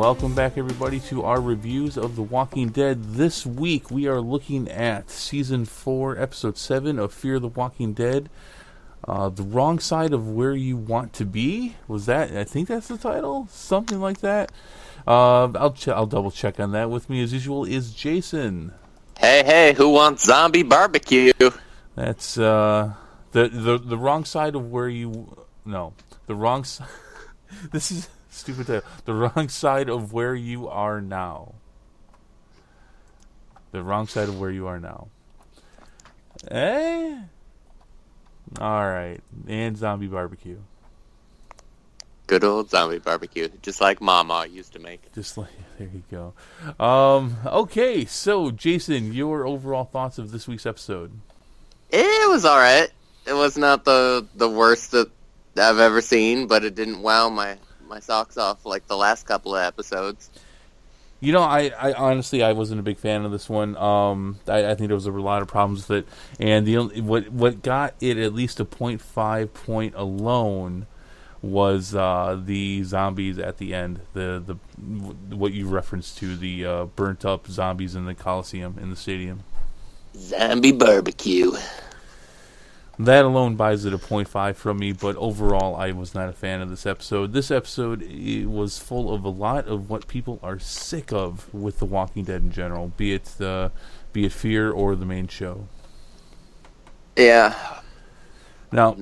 welcome back everybody to our reviews of The Walking Dead. This week we are looking at Season 4, Episode 7 of Fear the Walking Dead. The Wrong Side of Where You Want to Be? Was that? I think that's the title? Something like that. I'll double check on that. With me as usual is Jason. Hey, who wants zombie barbecue? That's the wrong side of where you... No. The wrong side... This is... Stupid title. The Wrong Side of Where You Are Now. The Wrong Side of Where You Are Now. Alright. And zombie barbecue. Good old zombie barbecue. Just like Mama used to make. There you go. Okay, so Jason, your overall thoughts of this week's episode? It was alright. It was not the worst that I've ever seen, but it didn't wow my socks off like the last couple of episodes. You know, I honestly wasn't a big fan of this one. I think there was a lot of problems with it, and what got it at least a 0.5 point alone was the zombies at the end. The what you referenced to, the burnt up zombies in the Coliseum in the stadium. Zombie barbecue. That alone buys it a 0.5 from me, but overall, I was not a fan of this episode. This episode was full of a lot of what people are sick of with The Walking Dead in general, be it Fear or the main show. Yeah. Now,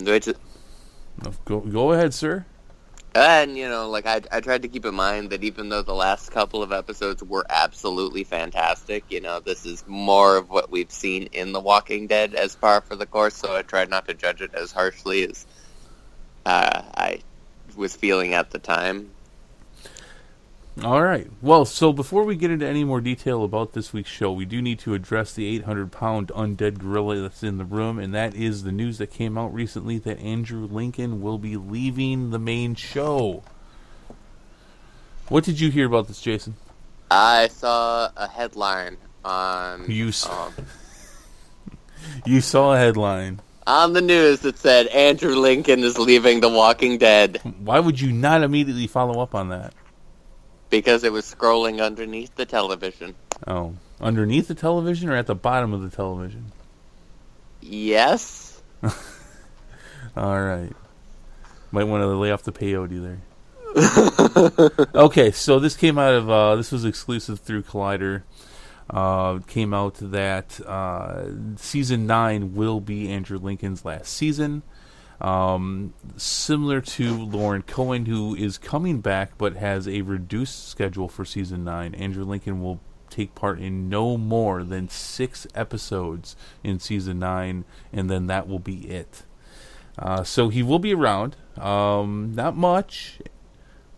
go ahead, sir. And, I tried to keep in mind that even though the last couple of episodes were absolutely fantastic, this is more of what we've seen in The Walking Dead as par for the course, so I tried not to judge it as harshly as I was feeling at the time. All right. Well, so before we get into any more detail about this week's show, we do need to address the 800-pound undead gorilla that's in the room, and that is the news that came out recently that Andrew Lincoln will be leaving the main show. What did you hear about this, Jason? I saw a headline on... You saw a headline. On the news that said, Andrew Lincoln is leaving The Walking Dead. Why would you not immediately follow up on that? Because it was scrolling underneath the television. Oh. Underneath the television or at the bottom of the television? Yes. Alright. Might want to lay off the peyote there. Okay, so this came out of... this was exclusive through Collider. Came out that Season 9 will be Andrew Lincoln's last season. Similar to Lauren Cohen, who is coming back but has a reduced schedule for Season 9. Andrew Lincoln will take part in no more than 6 episodes in Season 9, and then that will be it. So he will be around. Not much,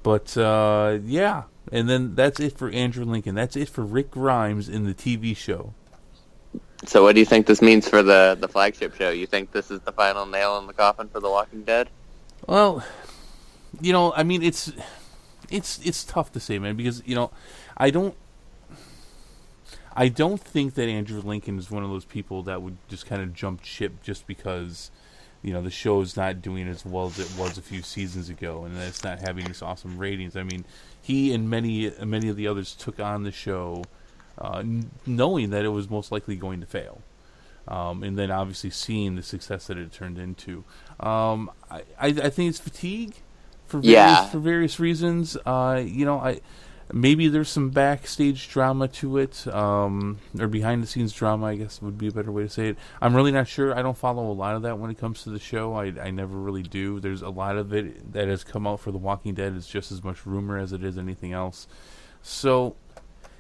but yeah. And then that's it for Andrew Lincoln. That's it for Rick Grimes in the TV show. So what do you think this means for the flagship show? You think this is the final nail in the coffin for The Walking Dead? Well, I mean, it's tough to say, man, because, I don't think that Andrew Lincoln is one of those people that would just kind of jump ship just because, the show is not doing as well as it was a few seasons ago, and it's not having these awesome ratings. I mean, he and many of the others took on the show knowing that it was most likely going to fail, and then obviously seeing the success that it turned into. I think it's fatigue for various reasons. Maybe there's some backstage drama to it, or behind the scenes drama, I guess would be a better way to say it. I'm really not sure. I don't follow a lot of that when it comes to the show. I never really do. There's a lot of it that has come out for The Walking Dead. It's just as much rumor as it is anything else. So,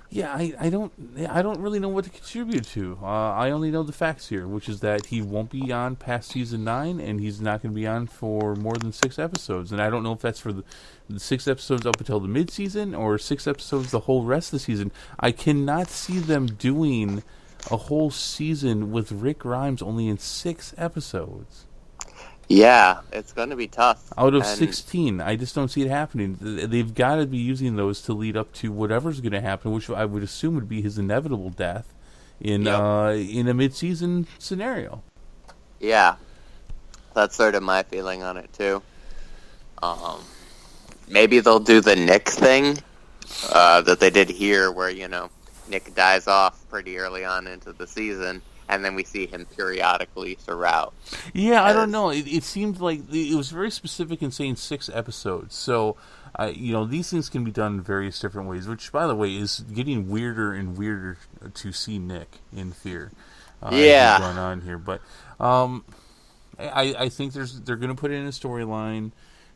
yeah, I don't really know what to contribute to. I only know the facts here, which is that he won't be on past Season 9, and he's not going to be on for more than 6 episodes. And I don't know if that's for the 6 episodes up until the mid-season, or 6 episodes the whole rest of the season. I cannot see them doing a whole season with Rick Grimes only in 6 episodes. Yeah, it's going to be tough. Out of 16, I just don't see it happening. They've got to be using those to lead up to whatever's going to happen, which I would assume would be his inevitable death in a mid-season scenario. Yeah, that's sort of my feeling on it too. Maybe they'll do the Nick thing that they did here, where Nick dies off pretty early on into the season, and then we see him periodically throughout. Yeah, I don't know. It seemed like it was very specific in saying 6 episodes. So, these things can be done in various different ways, which, by the way, is getting weirder and weirder to see Nick in Fear. Yeah. Going on here. But I think they're going to put it in a storyline.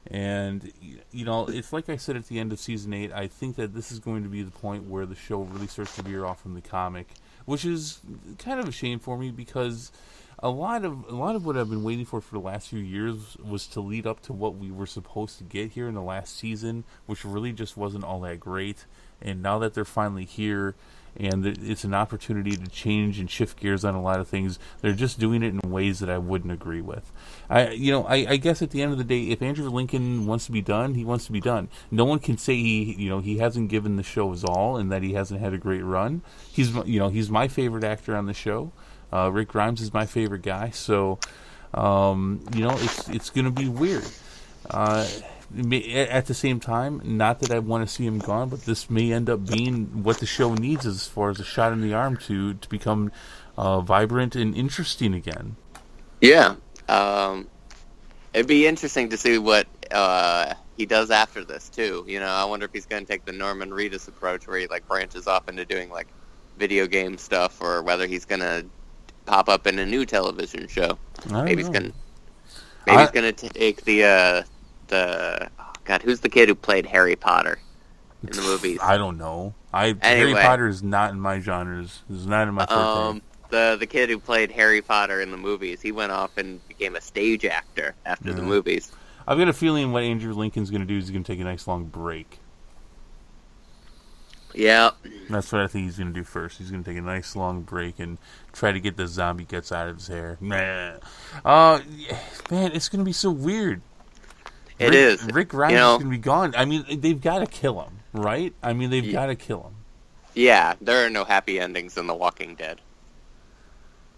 And, it's like I said at the end of Season 8, I think that this is going to be the point where the show really starts to veer off from the comic, which is kind of a shame for me because a lot of what I've been waiting for the last few years was to lead up to what we were supposed to get here in the last season, which really just wasn't all that great. And now that they're finally here, and it's an opportunity to change and shift gears on a lot of things, they're just doing it in ways that I wouldn't agree with. I guess at the end of the day, if Andrew Lincoln wants to be done, he wants to be done. No one can say he hasn't given the show his all and that he hasn't had a great run. He's my favorite actor on the show. Rick Grimes is my favorite guy, so it's going to be weird. At the same time, not that I want to see him gone, but this may end up being what the show needs as far as a shot in the arm to become vibrant and interesting again. Yeah. It'd be interesting to see what he does after this, too. I wonder if he's going to take the Norman Reedus approach where he, branches off into doing, video game stuff, or whether he's going to pop up in a new television show. Maybe he's going to take the who's the kid who played Harry Potter in the movies? I don't know. Harry Potter is not in my genres. It's not in my forte. The kid who played Harry Potter in the movies, he went off and became a stage actor after the movies. I've got a feeling what Andrew Lincoln's going to do is he's going to take a nice long break. Yeah. That's what I think he's going to do first. He's going to take a nice long break and try to get the zombie guts out of his hair. Man, it's going to be so weird. It is. Rick Grimes is going to be gone. I mean, they've got to kill him, right? I mean, they've got to kill him. Yeah, there are no happy endings in The Walking Dead.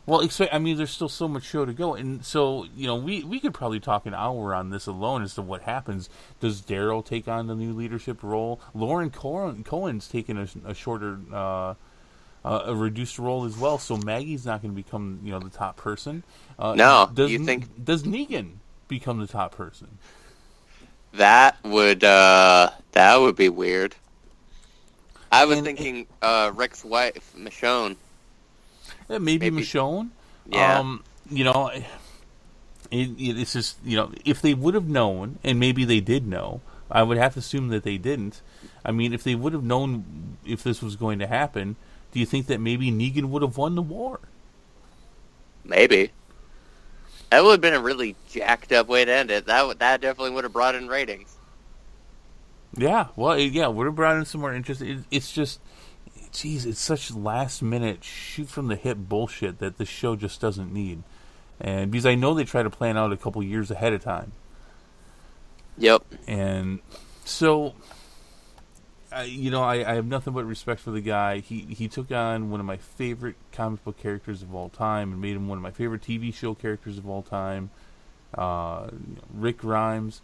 Well, there's still so much show to go. And so, we could probably talk an hour on this alone as to what happens. Does Daryl take on the new leadership role? Lauren Cohen's taken a shorter, a reduced role as well. So Maggie's not going to become, the top person. No. Does Negan become the top person? That would be weird. I was thinking Rick's wife, Michonne. Maybe Michonne. Yeah. It's just, if they would have known, and maybe they did know, I would have to assume that they didn't. I mean, if they would have known if this was going to happen, do you think that maybe Negan would have won the war? Maybe. That would have been a really jacked up way to end it. That definitely would have brought in ratings. Yeah, well, would have brought in some more interest. It's just, geez, it's such last minute shoot from the hip bullshit that the show just doesn't need. And because I know they try to plan out a couple years ahead of time. Yep. And so, I have nothing but respect for the guy. He took on one of my favorite comic book characters of all time and made him one of my favorite TV show characters of all time. Rick Grimes.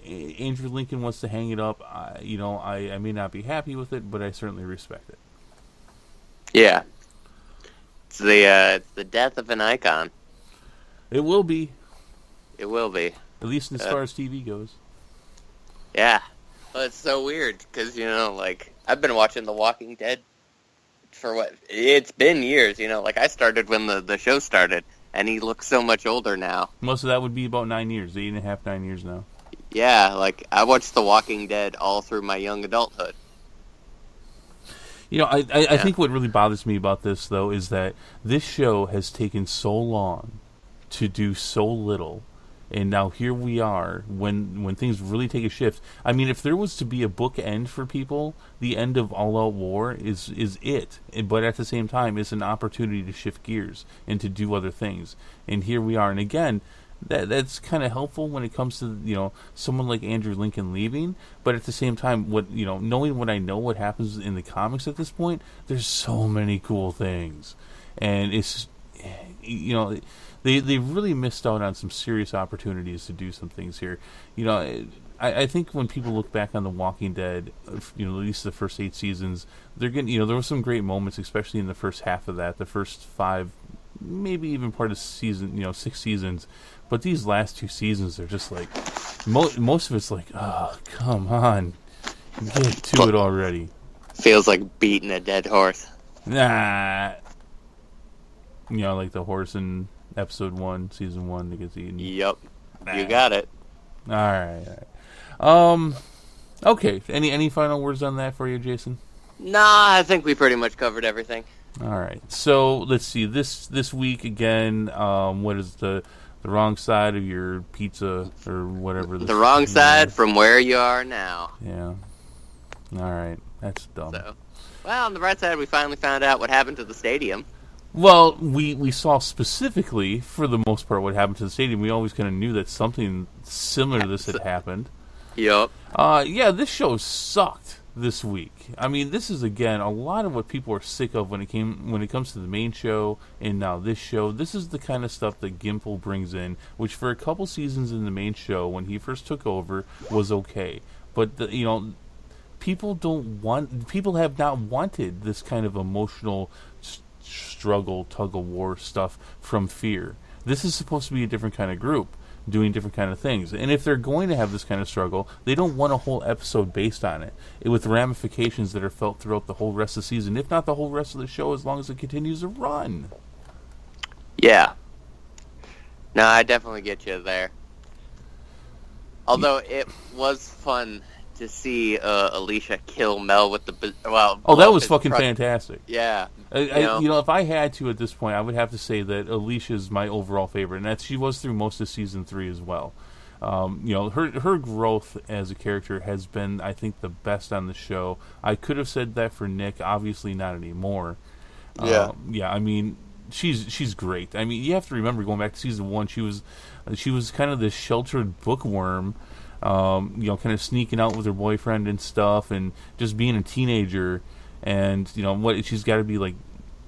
Andrew Lincoln wants to hang it up. I may not be happy with it, but I certainly respect it. Yeah. It's the death of an icon. It will be. It will be. At least as far as TV goes. Yeah. Well, it's so weird, because, I've been watching The Walking Dead for it's been years, I started when the show started, and he looks so much older now. Most of that would be about 9 years, 8.5, 9 years now. Yeah, I watched The Walking Dead all through my young adulthood. I think what really bothers me about this, though, is that this show has taken so long to do so little, and now here we are when things really take a shift. I mean, if there was to be a book end for people, the end of All Out War is it. But at the same time, it's an opportunity to shift gears and to do other things. And here we are. And again, that's kind of helpful when it comes to someone like Andrew Lincoln leaving. But at the same time, knowing what I know, what happens in the comics at this point, there's so many cool things, and it's They really missed out on some serious opportunities to do some things here. I think when people look back on The Walking Dead, at least the first 8 seasons, they're getting, there were some great moments, especially in the first half of that, the first 5, maybe even part of season, 6 seasons. But these last 2 seasons, they're just like, most of it's like, oh, come on, get to it already. Feels like beating a dead horse. Nah. Like the horse in episode 1, season 1 that gets eaten. Yep. Nah. You got it. All right. Okay. Any final words on that for you, Jason? Nah, I think we pretty much covered everything. All right. So let's see. This week again. What is the wrong side of your pizza or whatever? The wrong side from where you are now. Yeah. All right. That's dumb. So, well, on the right side, we finally found out what happened to the stadium. Well, we saw specifically, for the most part, what happened to the stadium. We always kind of knew that something similar to this had happened. Yep. Yeah, this show sucked this week. I mean, this is, again, a lot of what people are sick of when it comes to the main show and now this show. This is the kind of stuff that Gimple brings in, which for a couple seasons in the main show, when he first took over, was okay. But, people have not wanted this kind of emotional struggle, tug-of-war stuff from Fear. This is supposed to be a different kind of group, doing different kind of things. And if they're going to have this kind of struggle, they don't want a whole episode based on it, with ramifications that are felt throughout the whole rest of the season, if not the whole rest of the show, as long as it continues to run. Yeah. No, I definitely get you there. Although it was fun to see Alicia kill Mel with the... that was fucking fantastic. Yeah. If I had to at this point, I would have to say that Alicia's my overall favorite, and that she was through most of season 3 as well. Her growth as a character has been, I think, the best on the show. I could have said that for Nick, obviously not anymore. Yeah. I mean, she's great. I mean, you have to remember, going back to season 1, she was kind of this sheltered bookworm, kind of sneaking out with her boyfriend and stuff, and just being a teenager. And she's got to be like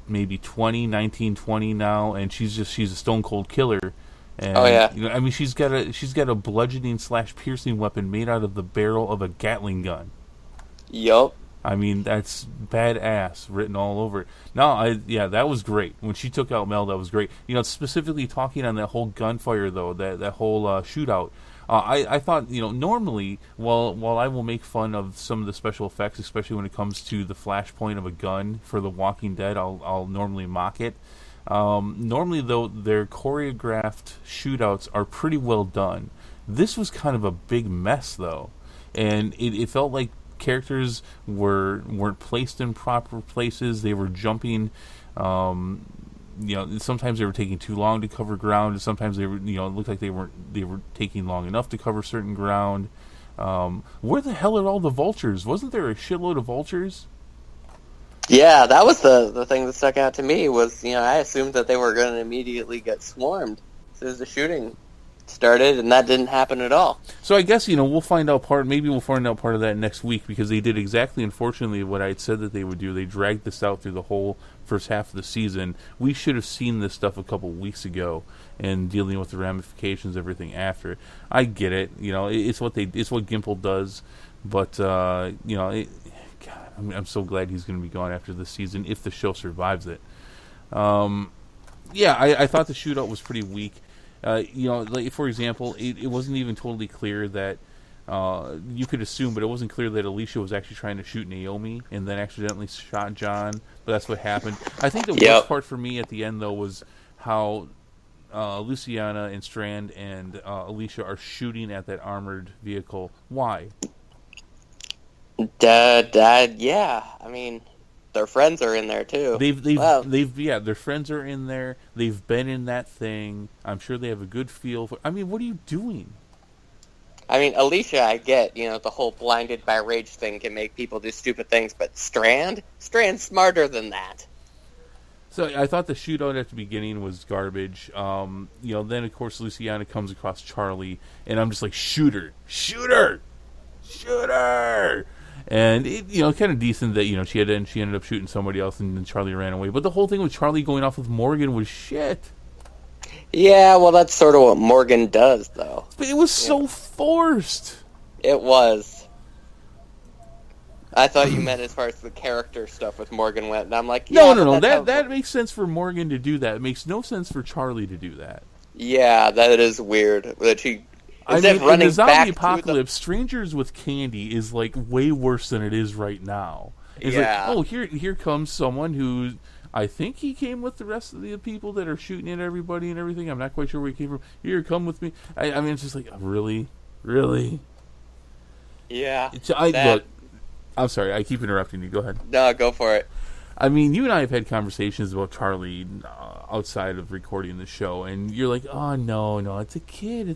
maybe 19, 20 now, and she's a stone cold killer. And, oh yeah. She's got a bludgeoning / piercing weapon made out of the barrel of a Gatling gun. Yup. I mean, that's badass written all over it. No, that was great. When she took out Mel, that was great. Specifically talking on that whole gunfire, though, that whole shootout. I thought, normally, while I will make fun of some of the special effects, especially when it comes to the flashpoint of a gun for The Walking Dead, I'll normally mock it. Normally, though, their choreographed shootouts are pretty well done. This was kind of a big mess, though, and it felt like characters weren't placed in proper places. They were jumping. Sometimes they were taking too long to cover ground, and sometimes they were, it looked like they were taking long enough to cover certain ground. Where the hell are all the vultures? Wasn't there a shitload of vultures? Yeah, that was the thing that stuck out to me was, I assumed that they were going to immediately get swarmed as soon as the shooting started, and that didn't happen at all. So I guess, we'll find out part of that next week, because they did exactly, unfortunately, what I had said that they would do. They dragged this out through the whole first half of the season. We should have seen this stuff a couple weeks ago, and dealing with the ramifications, everything after. I get it. It's what Gimple does, but God, I'm so glad he's going to be gone after this season if the show survives it. I thought the shootout was pretty weak. Like, for example, it wasn't even totally clear that you could assume, but it wasn't clear that Alicia was actually trying to shoot Naomi and then accidentally shot John. But that's what happened. I think the worst part for me at the end, though, was how Luciana and Strand and Alicia are shooting at that armored vehicle. Why? Yeah. I mean, their friends are in there too. Their friends are in there. They've been in that thing. I'm sure they have a good feel for. I mean, what are you doing? I mean, Alicia, I get, the whole blinded by rage thing can make people do stupid things, but Strand's smarter than that. So I thought the shootout at the beginning was garbage. Then of course Luciana comes across Charlie, and I'm just like, shoot her! And it, kind of decent that she ended up shooting somebody else, and then Charlie ran away. But the whole thing with Charlie going off with Morgan was shit. Yeah, well, that's sort of what Morgan does, though. But it was so forced. It was. I thought you meant as far as the character stuff with Morgan went, and I'm like, yeah, No. That makes sense for Morgan to do that. It makes no sense for Charlie to do that. Yeah, that is weird. That she I mean, in the zombie apocalypse, strangers with candy is like way worse than it is right now. It's like, oh, here comes someone who I think he came with the rest of the people that are shooting at everybody and everything. I'm not quite sure where he came from. Here, come with me. I mean, it's just like, really? Yeah. Look, I'm sorry, I keep interrupting you. Go ahead. No, go for it. I mean, you and I have had conversations about Charlie outside of recording the show, and you're like, oh, no, it's a kid.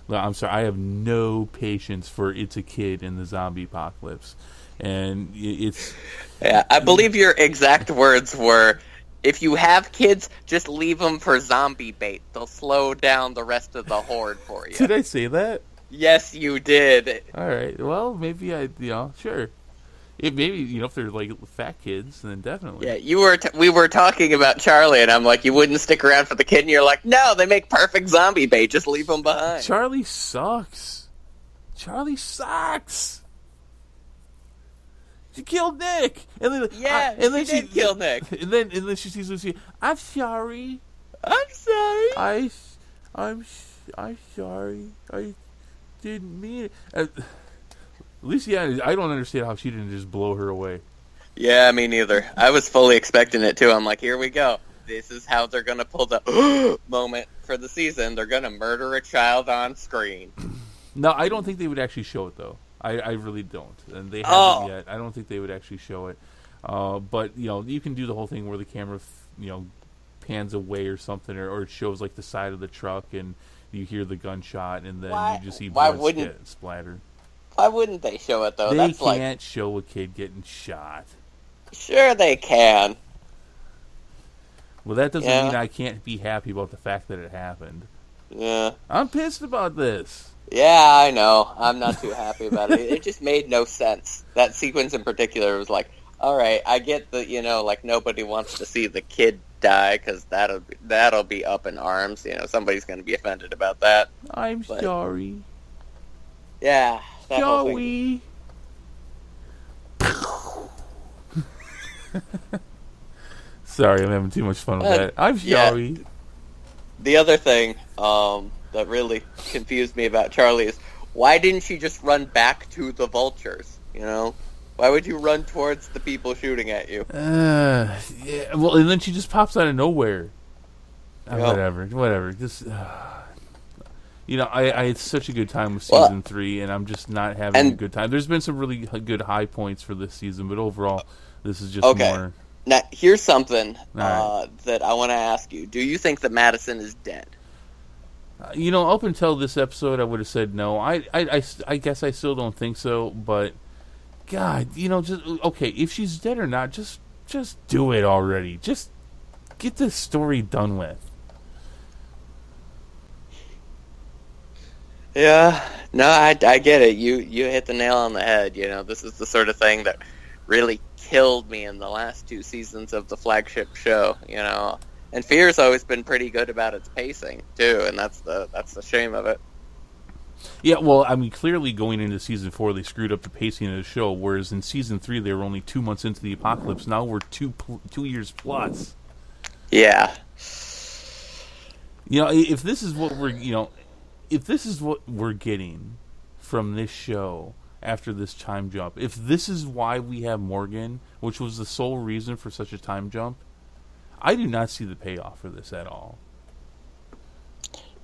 No, I'm sorry, I have no patience for it's a kid in the zombie apocalypse. And it's... Yeah, I believe your exact words were, if you have kids, just leave them for zombie bait. They'll slow down the rest of the horde for you. Did I say that? Yes, you did. All right, well, maybe sure. Maybe, if they're like fat kids, then definitely. Yeah, we were talking about Charlie, and I'm like, you wouldn't stick around for the kid, and you're like, no, they make perfect zombie bait. Just leave them behind. Charlie sucks. Charlie sucks. She killed Nick, and then she did kill Nick, and then she sees Lucy. I'm sorry. I'm sorry. I'm sorry. I didn't mean it. Luciana, I don't understand how she didn't just blow her away. Yeah, me neither. I was fully expecting it, too. I'm like, here we go. This is how they're going to pull the moment for the season. They're going to murder a child on screen. No, I don't think they would actually show it, though. I really don't. And they haven't yet. I don't think they would actually show it. But, you can do the whole thing where the camera, pans away or something, or it shows, like, the side of the truck, and you hear the gunshot, and then you just see blood get splattered. Why wouldn't they show it, though? They can't show a kid getting shot. Sure they can. Well, that doesn't mean I can't be happy about the fact that it happened. Yeah. I'm pissed about this. Yeah, I know. I'm not too happy about it. It just made no sense. That sequence in particular was like, all right, I get that, like nobody wants to see the kid die because that'll be up in arms. Somebody's going to be offended about that. I'm sorry. Yeah. Joey. Sorry, I'm having too much fun with that. I'm sorry. The other thing that really confused me about Charlie is, why didn't she just run back to the vultures? Why would you run towards the people shooting at you? Yeah. Well, and then she just pops out of nowhere. Whatever. Just. I had such a good time with season 3, and I'm just not having a good time. There's been some really good high points for this season, but overall, this is just more... Now, here's something that I want to ask you. Do you think that Madison is dead? Up until this episode, I would have said no. I guess I still don't think so, but... God, if she's dead or not, just do it already. Just get this story done with. Yeah, no, I get it. You hit the nail on the head. This is the sort of thing that really killed me in the last 2 seasons of the flagship show. And Fear's always been pretty good about its pacing too, and that's the shame of it. Yeah, well, I mean, clearly going into season 4, they screwed up the pacing of the show. Whereas in season 3, they were only 2 months into the apocalypse. Now we're 2 years plus. Yeah. If this is what we're if this is what we're getting from this show after this time jump, if this is why we have Morgan, which was the sole reason for such a time jump, I do not see the payoff for this at all.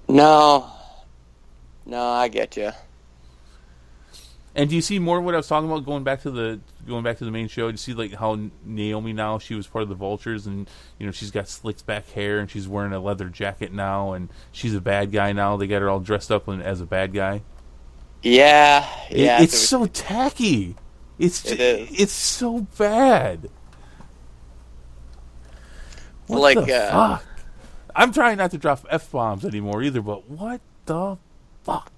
No, I get you. And do you see more of what I was talking about going back to the main show? Do you see like how Naomi now, she was part of the Vultures, and she's got slicked back hair and she's wearing a leather jacket now, and she's a bad guy now. They got her all dressed up as a bad guy. Yeah. It's so tacky. It's so bad. What the fuck? I'm trying not to drop F-bombs anymore either, but what the fuck?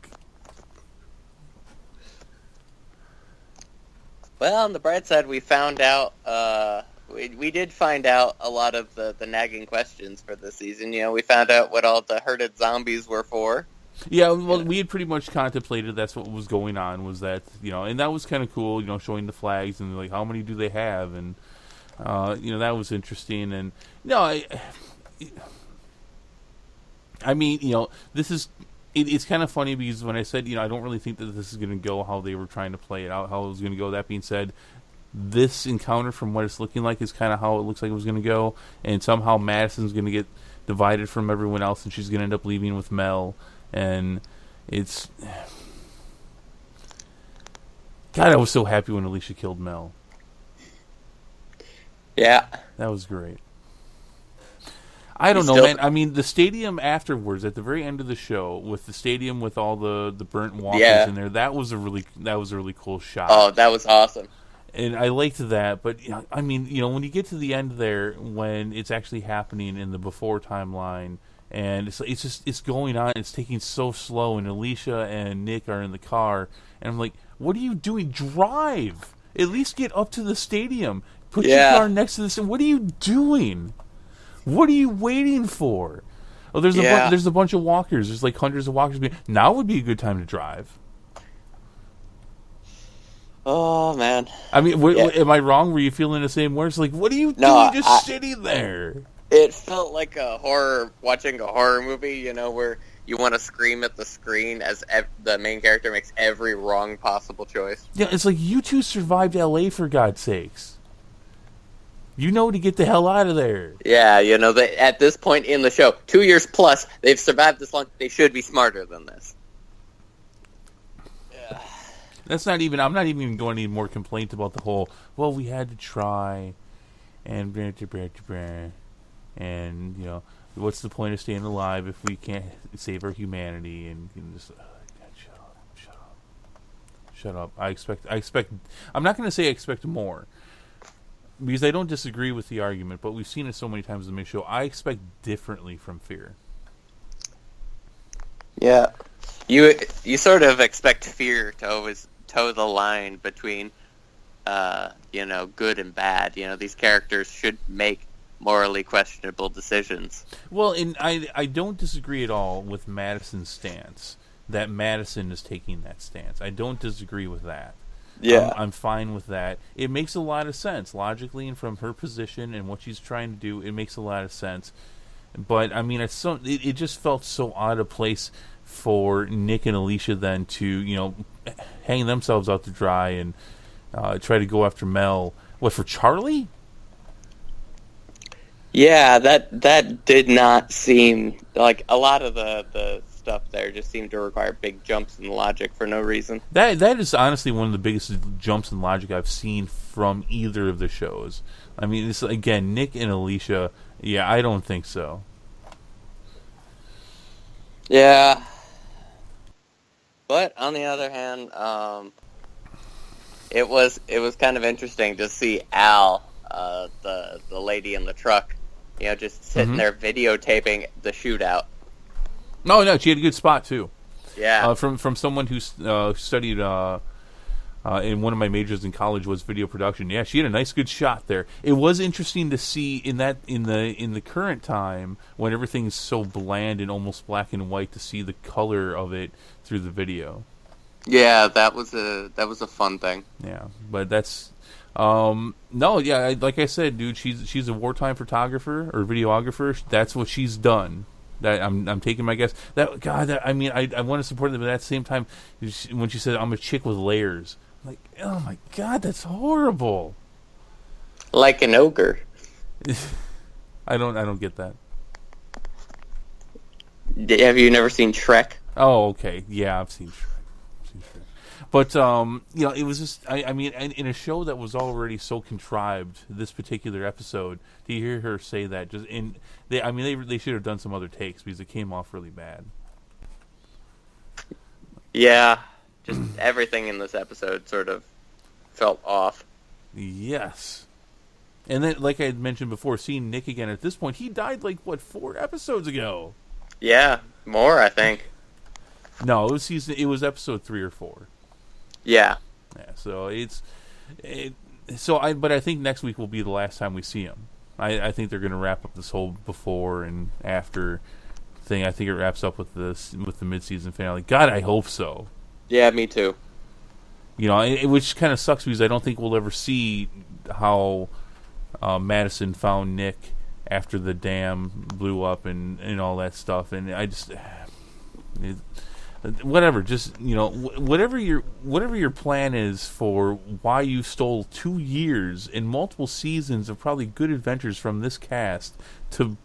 Well, on the bright side, we found out, we did find out a lot of the nagging questions for this season. We found out what all the herded zombies were for. Yeah, well, we had pretty much contemplated that's what was going on, was that, and that was kind of cool, showing the flags and, like, how many do they have, and, that was interesting, and, no, I mean, this is, it's kind of funny because when I said, I don't really think that this is going to go how they were trying to play it out, how it was going to go. That being said, this encounter, from what it's looking like, is kind of how it looks like it was going to go, and somehow Madison's going to get divided from everyone else, and she's going to end up leaving with Mel, and it's... God, I was so happy when Alicia killed Mel. Yeah. That was great. I don't know, man. I mean, the stadium afterwards, at the very end of the show, with the stadium with all the burnt walkers in there, that was a really cool shot. Oh, that was awesome. And I liked that, but I mean, when you get to the end there, when it's actually happening in the before timeline, and it's going on, it's taking so slow, and Alicia and Nick are in the car, and I'm like, what are you doing? Drive! At least get up to the stadium. Put your car next to this. What are you doing? What are you waiting for? Oh, there's a bunch of walkers. There's like hundreds of walkers. Now would be a good time to drive. Oh man! I mean, am I wrong? Were you feeling the same way? It's like, what are you doing just sitting there? It felt like watching a horror movie, where you want to scream at the screen as the main character makes every wrong possible choice. Yeah, it's like, you two survived L.A., for God's sakes. You know to get the hell out of there. Yeah, at this point in the show, 2 years plus, they've survived this long. They should be smarter than this. Yeah. I'm not even going any more complaints about the whole, well, we had to try, and what's the point of staying alive if we can't save our humanity? And just, shut up. I expect. I'm not going to say I expect more, because I don't disagree with the argument, but we've seen it so many times in the show. I expect differently from Fear. Yeah, you sort of expect Fear to always toe the line between, good and bad. These characters should make morally questionable decisions. Well, and I don't disagree at all with Madison's stance, that Madison is taking that stance. I don't disagree with that. Yeah. I'm fine with that. It makes a lot of sense. Logically, and from her position and what she's trying to do, it makes a lot of sense. But, I mean, it just felt so out of place for Nick and Alicia then to, hang themselves out to dry and try to go after Mel. What, for Charlie? Yeah, that did not seem... Like, a lot of the stuff there just seemed to require big jumps in logic for no reason. That is honestly one of the biggest jumps in logic I've seen from either of the shows. I mean, it's, again, Nick and Alicia, yeah, I don't think so. Yeah. But, on the other hand, it was kind of interesting to see Al, the lady in the truck, just sitting there videotaping the shootout. No, she had a good spot too. Yeah. From someone who studied in one of my majors in college was video production. Yeah, she had a nice, good shot there. It was interesting to see in the current time, when everything's so bland and almost black and white, to see the color of it through the video. Yeah, that was a fun thing. Yeah, but that's like I said, dude, she's a wartime photographer or videographer. That's what she's done. That I'm taking my guess. I want to support them, but at the same time, when she said, "I'm a chick with layers," I'm like, oh my God, that's horrible. Like an ogre. I don't get that. Have you never seen Shrek? Oh, okay. Yeah, I've seen Shrek. But it was just, I mean, in a show that was already so contrived, this particular episode, to hear her say that, they should have done some other takes, because it came off really bad. Yeah, just everything in this episode sort of felt off. Yes. And then, like I had mentioned before, seeing Nick again at this point, he died 4 episodes ago? Yeah, more, I think. No, it was episode 3 or 4. Yeah. Yeah, so but I think next week will be the last time we see him. I think they're going to wrap up this whole before and after thing. I think it wraps up with the mid-season finale. God, I hope so. Yeah, me too. You know, which kind of sucks because I don't think we'll ever see how Madison found Nick after the dam blew up and all that stuff. And I just whatever, just whatever your plan is for why you stole 2 years and multiple seasons of probably good adventures from this cast to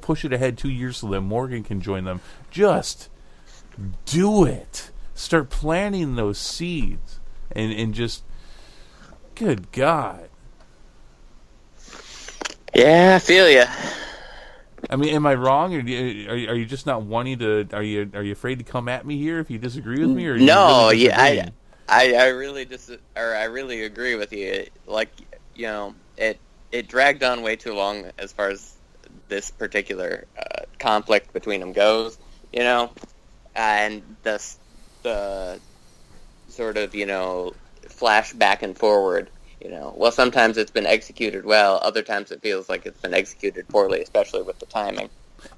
push it ahead 2 years so that Morgan can join them. Just do it. Start planting those seeds and just good God. Yeah, I feel you. I mean, am I wrong, or are you just not wanting to? Are you afraid to come at me here if you disagree with me, or no? Really I really agree with you. Like, it dragged on way too long as far as this particular conflict between them goes. And the sort of flash back and forward. Well, sometimes it's been executed well. Other times it feels like it's been executed poorly, especially with the timing.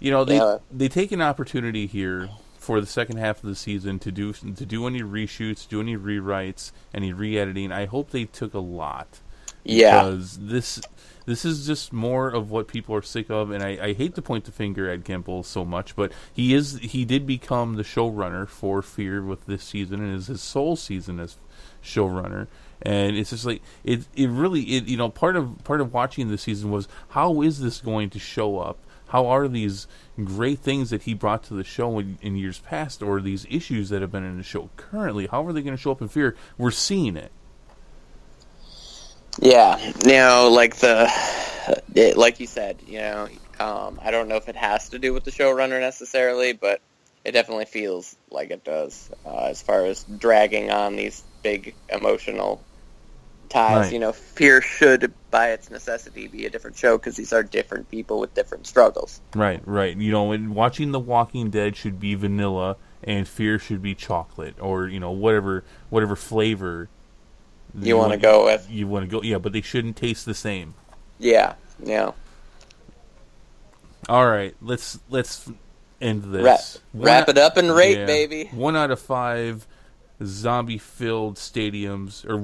They take an opportunity here for the second half of the season to do any reshoots, do any rewrites, any re-editing. I hope they took a lot. Yeah. Because this is just more of what people are sick of, and I hate to point the finger at Gimple so much, but he did become the showrunner for Fear with this season, and is his sole season as showrunner. And it's just like it really part of watching this season was, how is this going to show up? How are these great things that he brought to the show in years past, or these issues that have been in the show currently, how are they going to show up in Fear? We're seeing it. Yeah, like you said, I don't know if it has to do with the showrunner necessarily, but it definitely feels like it does, as far as dragging on these big emotional ties. Right. Fear should, by its necessity, be a different show because these are different people with different struggles. Right. And watching The Walking Dead should be vanilla, and Fear should be chocolate, or whatever flavor you want to go with. You want to go, yeah, but they shouldn't taste the same. Yeah. All right, let's end this. Wrap it up and rate, baby. 1 out of 5 zombie-filled stadiums, or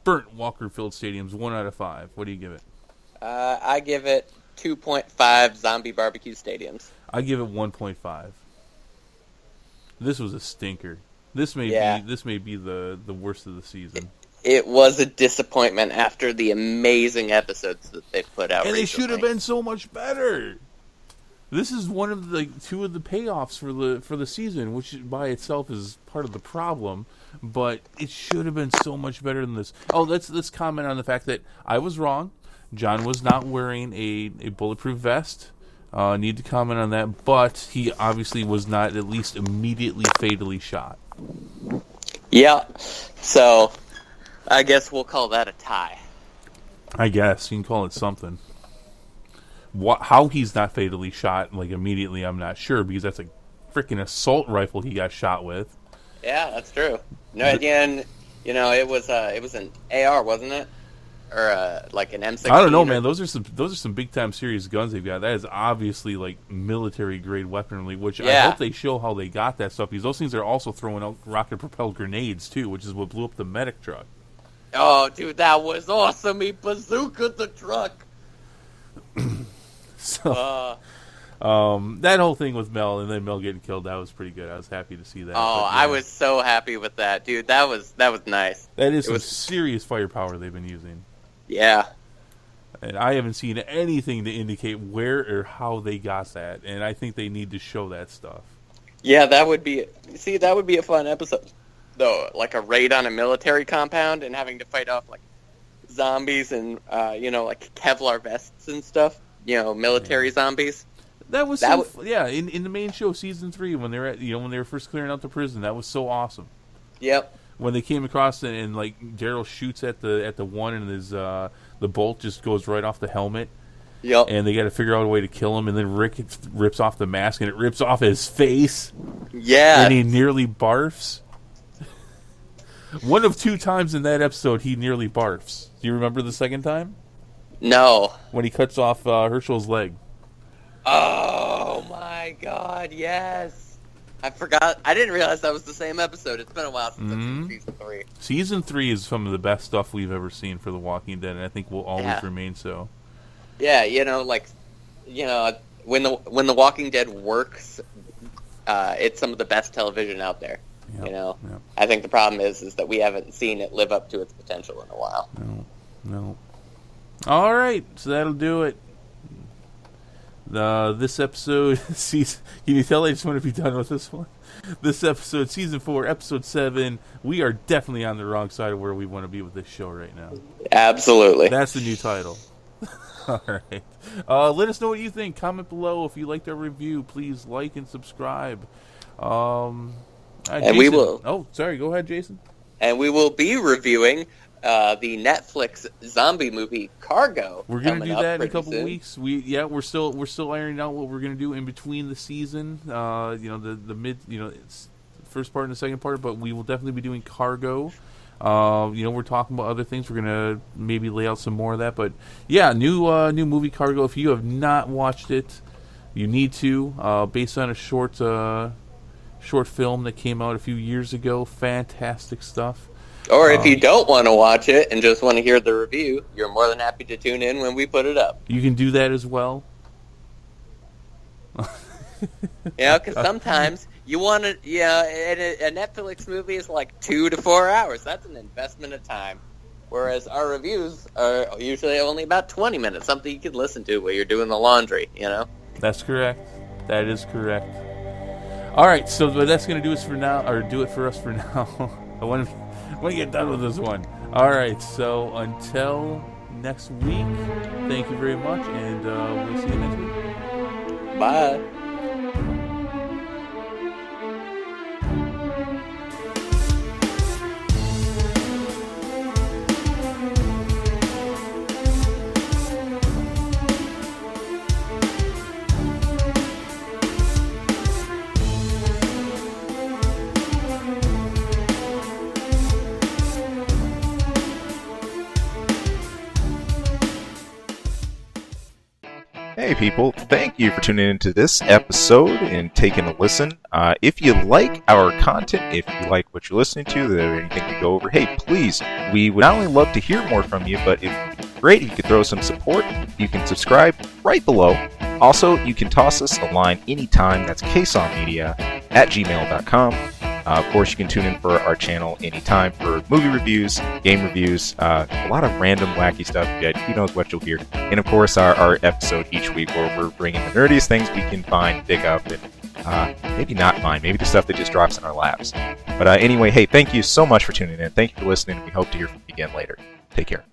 burnt Walker-filled stadiums. 1 out of 5. What do you give it? I give it 2.5 zombie barbecue stadiums. I give it 1.5. This was a stinker. This may be the worst of the season. It was a disappointment after the amazing episodes that they've put out. And recently. They should have been so much better. This is one of the two of the payoffs for the season, which by itself is part of the problem. But it should have been so much better than this. Oh, let's comment on the fact that I was wrong. John was not wearing a bulletproof vest. Need to comment on that, but he obviously was not at least immediately fatally shot. Yeah. So I guess we'll call that a tie. I guess you can call it something. How he's not fatally shot immediately, I'm not sure, because that's a freaking assault rifle he got shot with. Yeah, that's true. No, again, it was an AR, wasn't it, or an M16? I don't know, man. Those are some big time serious guns they've got. That is obviously military grade weaponry, which I hope they show how they got that stuff, because those things are also throwing out rocket propelled grenades too, which is what blew up the medic truck. Oh, dude, that was awesome! He bazookaed the truck. So, that whole thing with Mel and then Mel getting killed, that was pretty good. I was happy to see that. Oh, yeah. I was so happy with that, dude. That was nice. That is some serious firepower they've been using. Yeah. And I haven't seen anything to indicate where or how they got that, and I think they need to show that stuff. Yeah, that would be a fun episode, though. Like a raid on a military compound and having to fight off zombies and Kevlar vests and stuff. Military zombies. That was in the main show, season 3, when they were when they were first clearing out the prison, that was so awesome. Yep. When they came across and Daryl shoots at the one and his the bolt just goes right off the helmet. Yep. And they got to figure out a way to kill him, and then Rick rips off the mask and it rips off his face. Yeah. And he nearly barfs. One of 2 times in that episode he nearly barfs. Do you remember the second time? No. When he cuts off Herschel's leg. Oh my my god, yes! I forgot. I didn't realize that was the same episode. It's been a while since I've seen Season 3. Season 3 is some of the best stuff we've ever seen for The Walking Dead, and I think will always remain so. Yeah, when the Walking Dead works, it's some of the best television out there. Yep. I think the problem is that we haven't seen it live up to its potential in a while. No. All right, so that'll do it. This episode, can you tell I just want to be done with this one? This episode, Season 4, Episode 7, we are definitely on the wrong side of where we want to be with this show right now. Absolutely. That's the new title. All right. Let us know what you think. Comment below. If you liked our review, please like and subscribe. And Jason, we will... Oh, sorry. Go ahead, Jason. And we will be reviewing the Netflix zombie movie Cargo. We're gonna do that in a couple weeks. We're still ironing out what we're gonna do in between the season. The mid, it's the first part and the second part, but we will definitely be doing Cargo. We're talking about other things. We're gonna maybe lay out some more of that. But yeah, new movie Cargo. If you have not watched it, you need to. Based on a short film that came out a few years ago. Fantastic stuff. Or if you don't want to watch it and just want to hear the review, you're more than happy to tune in when we put it up. You can do that as well. Because sometimes you want to, a Netflix movie is like 2 to 4 hours. That's an investment of time. Whereas our reviews are usually only about 20 minutes, something you could listen to while you're doing the laundry, That's correct. That is correct. All right, so that's going to do it for us for now. I want to get done with this one. All right, so until next week, thank you very much, and we'll see you next week. Bye. Hey people, thank you for tuning into this episode and taking a listen. If you like our content, if you like what you're listening to, or anything we go over, hey, please, we would not only love to hear more from you, but it's great if you could throw some support. You can subscribe right below. Also, you can toss us a line anytime. That's ksawmedia@gmail.com. Of course, you can tune in for our channel anytime for movie reviews, game reviews, a lot of random wacky stuff. Who knows what you'll hear. And of course, our episode each week where we're bringing the nerdiest things we can find, dig up, and maybe not find. Maybe the stuff that just drops in our laps. But anyway, hey, thank you so much for tuning in. Thank you for listening. We hope to hear from you again later. Take care.